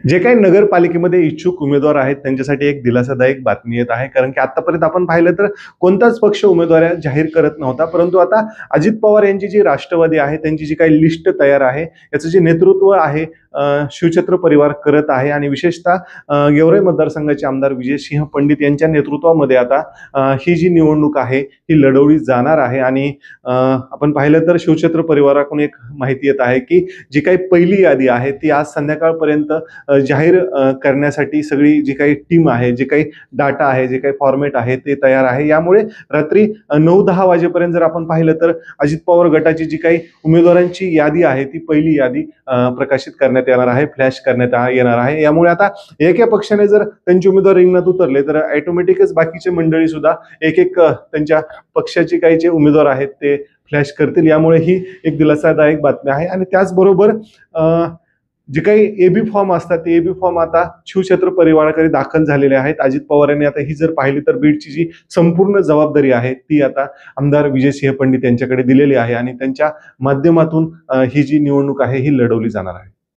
जे काही नगरपालिकेमध्ये इच्छुक उमेदवार आहेत त्यांच्यासाठी एक दिलासादायक बातमी येत आहे, कारण की आतापर्यंत आपण पाहिलं तर कोणताच पक्ष उमेदवार जाहीर करत नव्हता, परंतु आता अजित पवार यांची जी राष्ट्रवादी आहे त्यांची जी काही लिस्ट तयार आहे याचं जे नेतृत्व आहे शिवछत्र परिवार करत आहे आणि विशेषतः गेवराई मतदारसंघाचे आमदार विजयसिंह पंडित यांच्या नेतृत्वामध्ये आता ही जी निवडणूक आहे ही लढवली जाणार आहे। आणि आपण पाहिलं तर शिवछत्र परिवाराकडून एक माहिती येत आहे की जी काही पहिली यादी आहे ती आज संध्याकाळपर्यंत जाहीर करण्यासाठी सगळी जी काही टीम आहे, जे काही डाटा आहे, जे काही फॉर्मॅट आहे ते तयार आहे। यामुळे रात्री 9-10 वाजेपर्यंत जर आपण पाहिलं तर अजित पवार गटाची जी काही उमेदवारांची यादी आहे ती पहिली यादी प्रकाशित करण्यात येणार आहे, फ्लॅश करण्यात येणार आहे। यामुळे आता एका पक्षाने जर त्यांचे उमेदवार रिंगणात उतरले तर ऑटोमॅटिकच बाकीचे मंडळी सुद्धा एक एक त्यांच्या पक्षाचे काही जे उमेदवार आहेत ते फ्लॅश करतील। यामुळे ही एक दिलासादायक बातमी आहे। आणि त्याचबरोबर जे काही एबी फॉर्म असतात ते एबी फॉर्म आता शिवछत्र परिवाराकडे दाखल झालेले आहेत। अजित पवार यांनी आता ही जर पाहिली तर बीडची जी संपूर्ण जबाबदारी आहे ती आता आमदार विजयसिंह पंडित यांच्याकडे दिलेली आहे आणि त्यांच्या माध्यमातून ही जी निवडणूक आहे ही लढवली जाणार आहे।